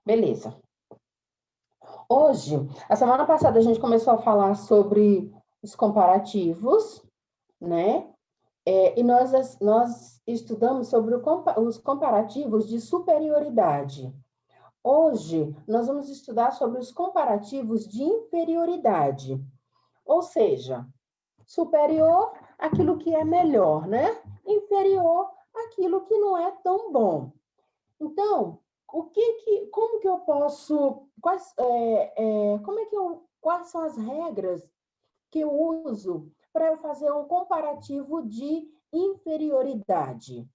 Beleza. Hoje, a semana passada a gente começou a falar sobre os comparativos, né? E nós estudamos sobre os comparativos de superioridade. Hoje, nós vamos estudar sobre os comparativos de inferioridade. Ou seja, superior, aquilo que é melhor, né? Inferior, aquilo que não é tão bom. Então, como que eu posso, quais são as regras que eu uso para eu fazer um comparativo de inferioridade?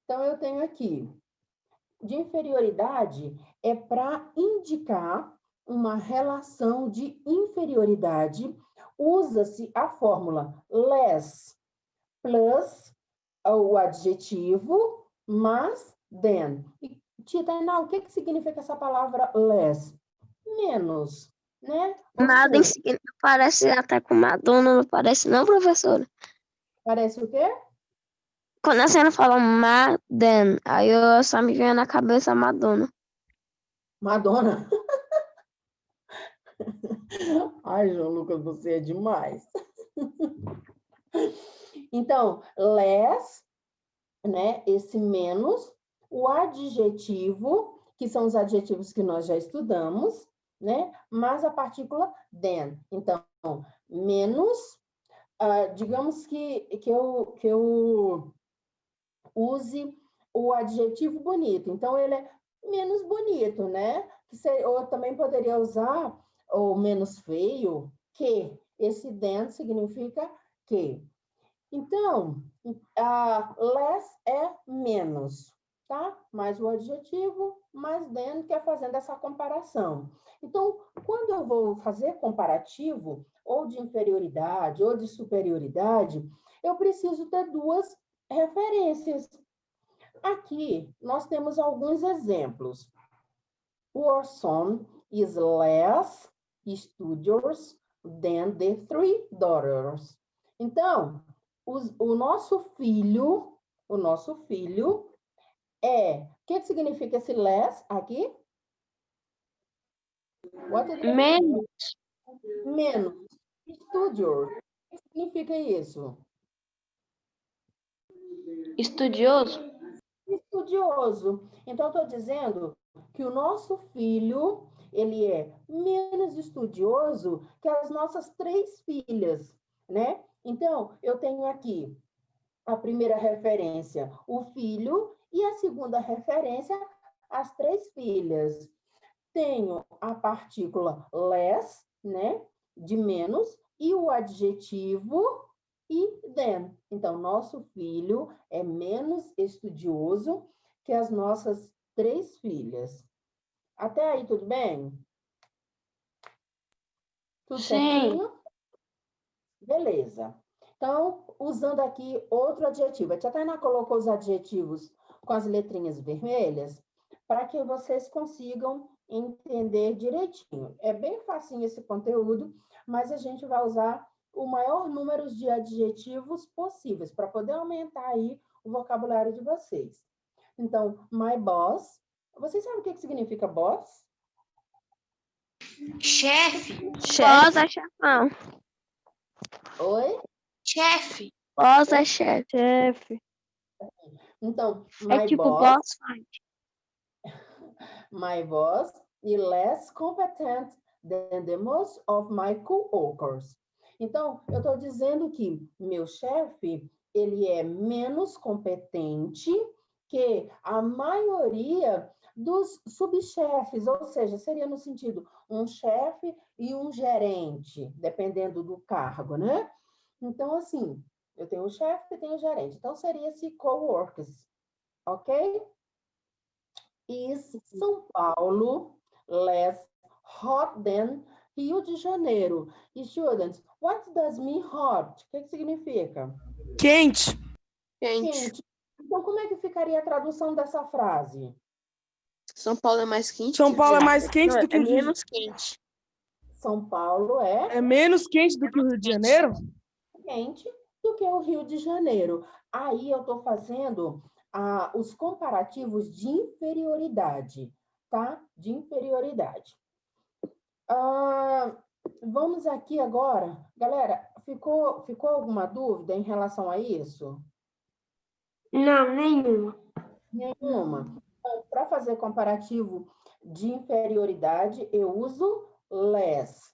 Então, eu tenho aqui, de inferioridade é para indicar uma relação de inferioridade, usa-se a fórmula less plus o adjetivo mais than. E, tia Tainá, o que significa essa palavra less? Menos, né? Nada em si, parece até com Madonna, não parece não, professora? Parece o quê? Quando a senhora fala Madden, aí eu só me vem na cabeça a Madonna. Madonna. Ai, João Lucas, você é demais. Então, less, né? Esse menos, o adjetivo, que são os adjetivos que nós já estudamos, né? Mais a partícula than. Então, menos, digamos que eu use o adjetivo bonito. Então, ele é menos bonito, né? Ou também poderia usar o menos feio, que. Esse than significa que. Então, less é menos, tá? Mais o adjetivo, mais than, que é fazendo essa comparação. Então, quando eu vou fazer comparativo, ou de inferioridade, ou de superioridade, eu preciso ter duas referências. Aqui, nós temos alguns exemplos. Our son is less studious than the three daughters. Então, o nosso filho é... O que significa esse less aqui? Menos. Menos. Studious. O que significa isso? Estudioso. Estudioso. Então, estou dizendo que o nosso filho, ele é menos estudioso que as nossas 3 filhas, né? Então, eu tenho aqui a primeira referência, o filho, e a segunda referência, as 3 filhas. Tenho a partícula less, né? De menos, e o adjetivo e than. Então, nosso filho é menos estudioso que as nossas 3 filhas. Até aí, tudo bem? Tudo certinho? Beleza. Então, usando aqui outro adjetivo. A tia Tainá colocou os adjetivos com as letrinhas vermelhas para que vocês consigam entender direitinho. É bem facinho esse conteúdo, mas a gente vai usar o maior número de adjetivos possíveis para poder aumentar aí o vocabulário de vocês. Então, my boss. Vocês sabem o que significa boss? Chefe. Boss é chefão. Oi? Chefe. Boss é chefe. Então, É my tipo boss. boss fight. My boss is less competent than the most of my coworkers. Então, eu estou dizendo que meu chefe, ele é menos competente que a maioria dos subchefes, ou seja, seria no sentido um chefe e um gerente, dependendo do cargo, né? Então, assim, eu tenho o chefe e tenho o gerente. Então, seria esse coworkers, ok? Is São Paulo less hot than Rio de Janeiro? Students, what does mean hot? O que significa? Quente. Quente. Então, como é que ficaria a tradução dessa frase? São Paulo é mais quente. São Paulo é mais quente do que é o Rio de menos quente. São Paulo é menos quente do que o Rio de Janeiro? quente do que o Rio de Janeiro. Aí eu estou fazendo os comparativos de inferioridade. tá? De inferioridade. Vamos aqui agora. Galera, ficou alguma dúvida em relação a isso? Não, nenhuma. Nenhuma. Então, para fazer comparativo de inferioridade, eu uso less.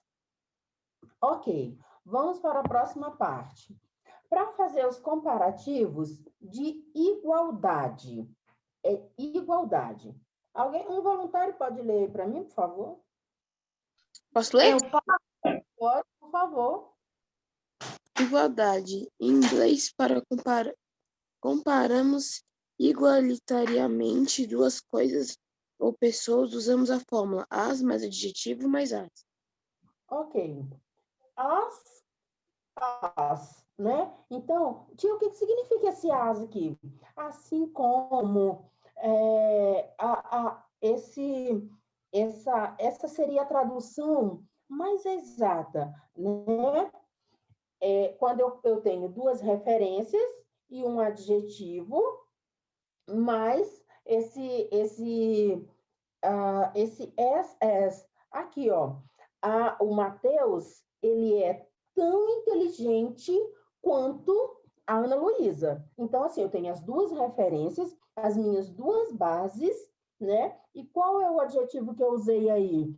Ok, vamos para a próxima parte. Para fazer os comparativos de igualdade. É igualdade. Um voluntário pode ler para mim, por favor? Posso ler? Pode, por favor. Igualdade. Em inglês, para comparamos igualitariamente duas coisas ou pessoas, usamos a fórmula as mais adjetivo mais as. Ok. As, né? Então, tio, o que significa esse as aqui? Assim como essa seria a tradução mais exata, né? Quando eu tenho duas referências e um adjetivo, mais esse as. Aqui, ó. O Matheus, ele é tão inteligente quanto a Ana Luísa. Então, assim, eu tenho as duas referências, as minhas duas bases, né? E qual é o adjetivo que eu usei aí?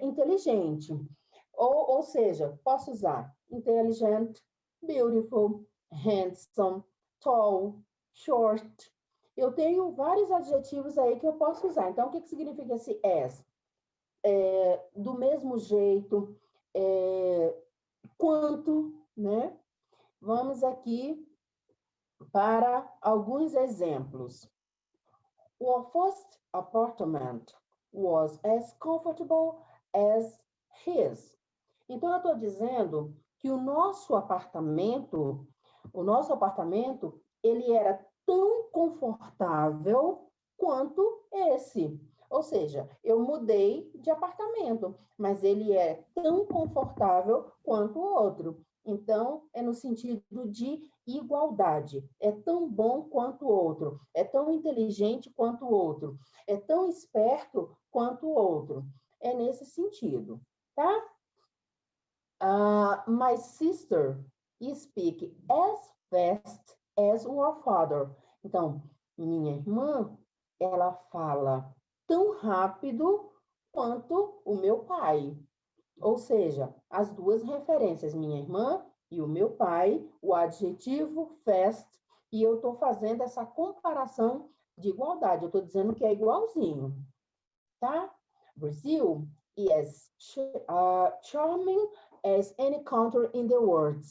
Inteligente. Ou seja, posso usar intelligent, beautiful, handsome, tall, short. Eu tenho vários adjetivos aí que eu posso usar. Então, o que significa esse as? Do mesmo jeito, quanto, né? Vamos aqui para alguns exemplos. Our first apartment was as comfortable as his. Então, eu estou dizendo que o nosso apartamento, ele era tão confortável quanto esse. Ou seja, eu mudei de apartamento, mas ele é tão confortável quanto o outro. Então, é no sentido de igualdade. É tão bom quanto o outro. É tão inteligente quanto o outro. É tão esperto quanto o outro. É nesse sentido, tá? My sister speak as fast as your father. Então, minha irmã, ela fala tão rápido quanto o meu pai. Ou seja, as duas referências, minha irmã e o meu pai, o adjetivo fast, e eu estou fazendo essa comparação de igualdade. Eu estou dizendo que é igualzinho, tá? Brazil is charming as any country in the world.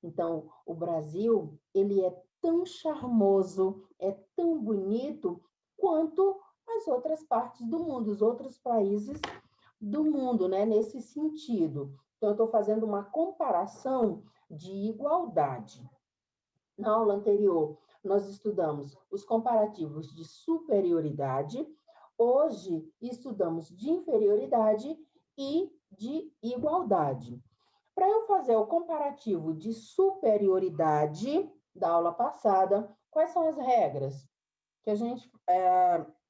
Então, o Brasil, ele é tão charmoso, é tão bonito quanto as outras partes do mundo, os outros países do mundo, né? Nesse sentido. Então, eu estou fazendo uma comparação de igualdade. Na aula anterior, nós estudamos os comparativos de superioridade. Hoje, estudamos de inferioridade e de igualdade. Para eu fazer o comparativo de superioridade da aula passada, quais são as regras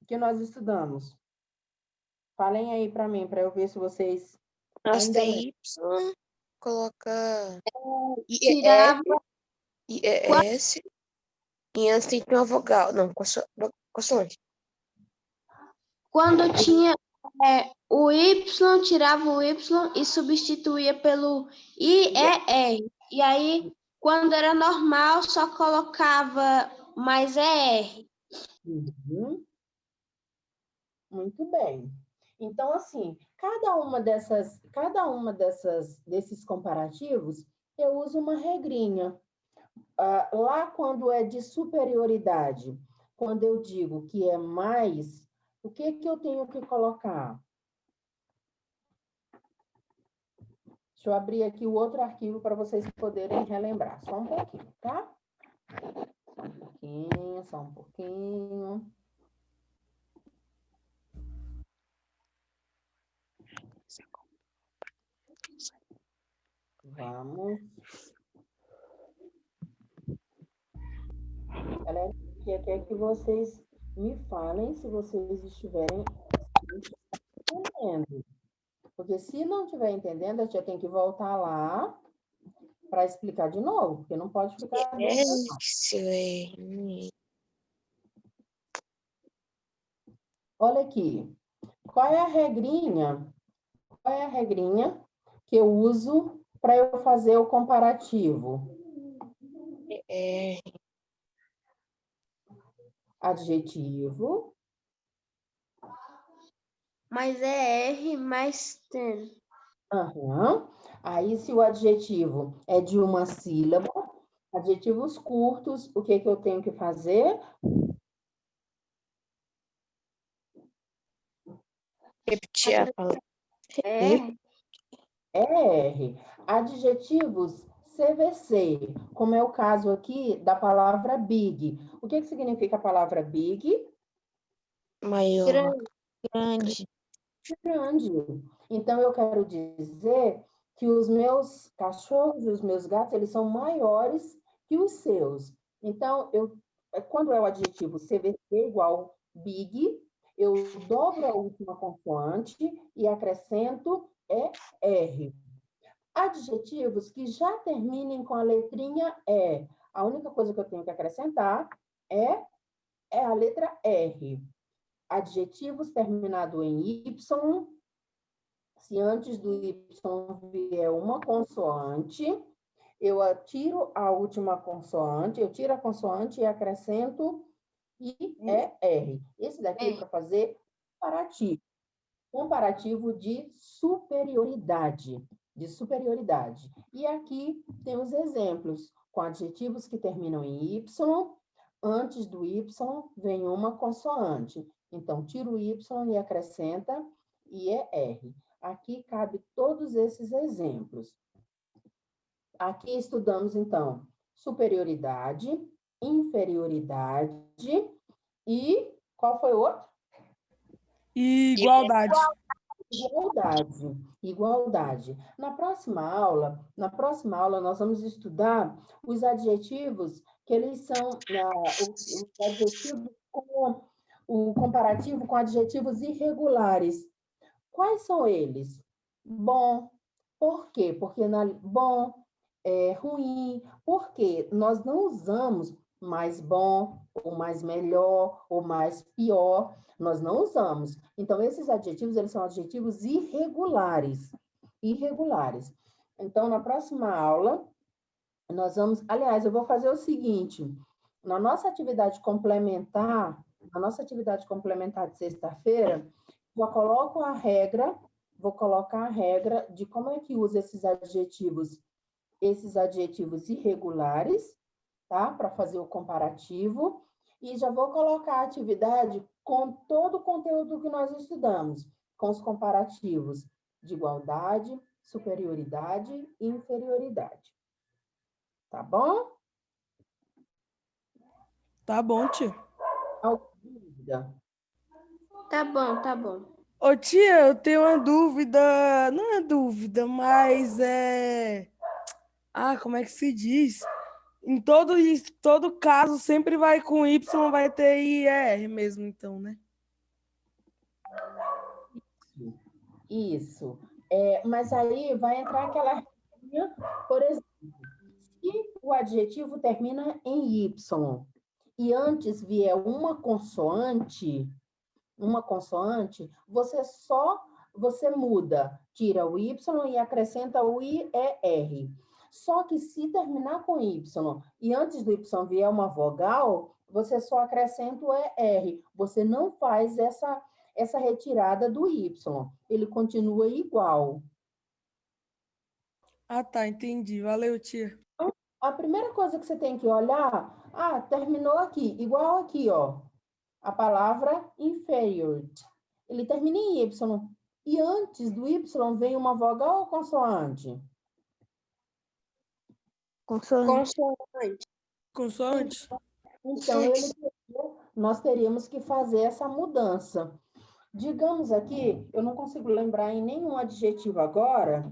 que nós estudamos? Falem aí para mim, para eu ver se vocês As ainda lembram. TY, coloca Tirava IES, e antes tem que ter uma vogal. Não, consoante. quando tinha o Y, tirava o Y e substituía pelo IER. E aí, quando era normal, só colocava mais ER. Uhum. Muito bem. Então, assim, cada uma desses comparativos, eu uso uma regrinha. Lá, quando é de superioridade, quando eu digo que é mais, o que eu tenho que colocar? Deixa eu abrir aqui o outro arquivo para vocês poderem relembrar. Só um pouquinho, tá? Só um pouquinho. Vamos. Galera, eu quero que vocês me falem se vocês estiverem entendendo. Porque se não estiver entendendo, a tia tem que voltar lá para explicar de novo, porque não pode ficar dentro. Olha aqui. Qual é a regrinha? Qual é a regrinha que eu uso para eu fazer o comparativo? Adjetivo. Mas é R mais ten. Aham. Aí, se o adjetivo é de uma sílaba, adjetivos curtos, o que eu tenho que fazer? Repetir a palavra. R. R. Adjetivos CVC, como é o caso aqui da palavra big. O que significa a palavra big? Maior. Grande. Grande. Então, eu quero dizer que os meus cachorros e os meus gatos, eles são maiores que os seus. Então, quando é o adjetivo CVC igual big, eu dobro a última consoante e acrescento ER. Adjetivos que já terminem com a letrinha E. A única coisa que eu tenho que acrescentar é a letra R. Adjetivos terminados em Y, se antes do Y vier uma consoante, eu tiro a última consoante, eu tiro a consoante e acrescento IER. Esse daqui é para fazer comparativo. Comparativo de superioridade. E aqui tem os exemplos, com adjetivos que terminam em Y, antes do Y vem uma consoante. Então, tiro o Y e acrescenta IER. Aqui cabe todos esses exemplos. Aqui estudamos, então, superioridade, inferioridade e qual foi o outro? Igualdade. Igualdade. Na próxima aula, nós vamos estudar os adjetivos que eles são os adjetivos com o comparativo com adjetivos irregulares. Quais são eles? Bom. Por quê? Porque bom é ruim. Porque nós não usamos mais bom, ou mais melhor, ou mais pior. Nós não usamos. Então, esses adjetivos, eles são adjetivos irregulares. Irregulares. Então, na próxima aula, nós vamos... Aliás, eu vou fazer o seguinte. Na nossa atividade complementar de sexta-feira, vou colocar a regra de como é que usa esses adjetivos irregulares, tá? Para fazer o comparativo. E já vou colocar a atividade com todo o conteúdo que nós estudamos, com os comparativos de igualdade, superioridade e inferioridade. Tá bom? Tá bom, tia. Alguma dúvida? Tá bom, tá bom. Ô, tia, eu tenho uma dúvida. Não é dúvida, mas é... como é que se diz? Em todo caso, sempre vai com Y, vai ter IR mesmo, então, né? Isso. Mas aí vai entrar aquela regrinha, por exemplo, se o adjetivo termina em Y e antes vier uma consoante, você muda, tira o Y e acrescenta o IER. Só que se terminar com Y e antes do Y vier uma vogal, você só acrescenta o ER. Você não faz essa retirada do Y. Ele continua igual. Ah, tá, entendi. Valeu, tia. A primeira coisa que você tem que olhar, terminou aqui, igual aqui, ó. A palavra inferior. Ele termina em Y. E antes do Y vem uma vogal ou consoante? Consoante. Consoante? Então, nós teríamos que fazer essa mudança. Digamos aqui, eu não consigo lembrar em nenhum adjetivo agora,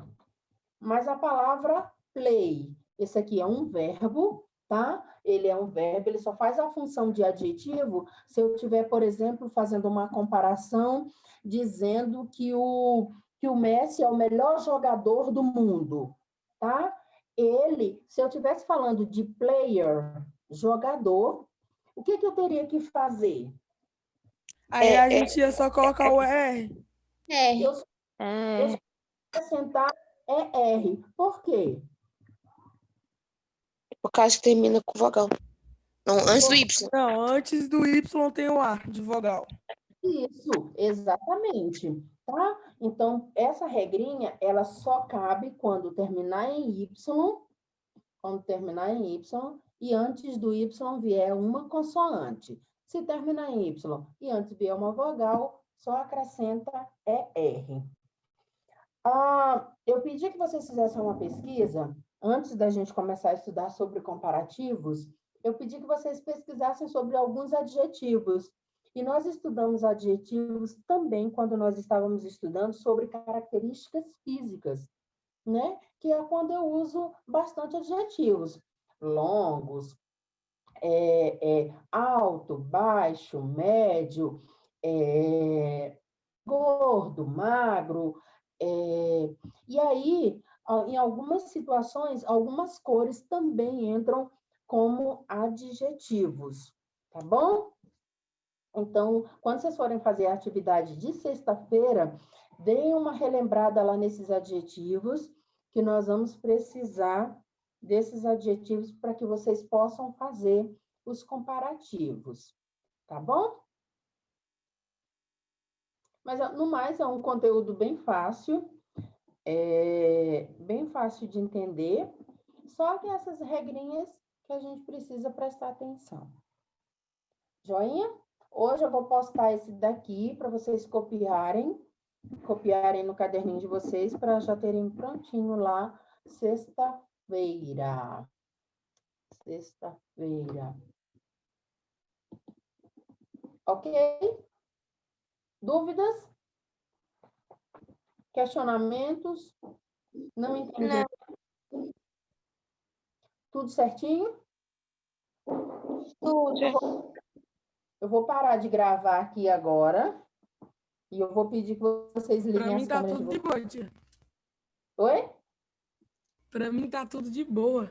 mas a palavra play. Esse aqui é um verbo, tá? ele é um verbo, ele só faz a função de adjetivo se eu estiver, por exemplo, fazendo uma comparação, dizendo que o Messi é o melhor jogador do mundo, tá? Ele, se eu estivesse falando de player, jogador, o que eu teria que fazer? Aí a gente ia só colocar o R. Eu só acrescentar ER. Por quê? Por causa que termina com vogal. Não, antes do Y. Não, antes do Y tem o A de vogal. Isso, exatamente, tá? Então, essa regrinha, ela só cabe quando terminar em Y, e antes do Y vier uma consoante. Se terminar em Y e antes vier uma vogal, só acrescenta ER. Eu pedi que vocês fizessem uma pesquisa, antes da gente começar a estudar sobre comparativos, eu pedi que vocês pesquisassem sobre alguns adjetivos. E nós estudamos adjetivos também quando nós estávamos estudando sobre características físicas, né? Que é quando eu uso bastante adjetivos. Longos, alto, baixo, médio, gordo, magro. E aí, em algumas situações, algumas cores também entram como adjetivos, tá bom? Então, quando vocês forem fazer a atividade de sexta-feira, deem uma relembrada lá nesses adjetivos, que nós vamos precisar desses adjetivos para que vocês possam fazer os comparativos, tá bom? Mas, no mais, é um conteúdo bem fácil de entender, só que essas regrinhas que a gente precisa prestar atenção. Joinha? Hoje eu vou postar esse daqui para vocês copiarem no caderninho de vocês, para já terem prontinho lá sexta-feira. Ok? Dúvidas? Questionamentos? Não entendi? Não. Tudo certinho? Tudo. Eu vou parar de gravar aqui agora e eu vou pedir que vocês Pra liguem mim as tá câmeras de tudo de vocês. boa, tia. Oi? Pra mim tá tudo de boa.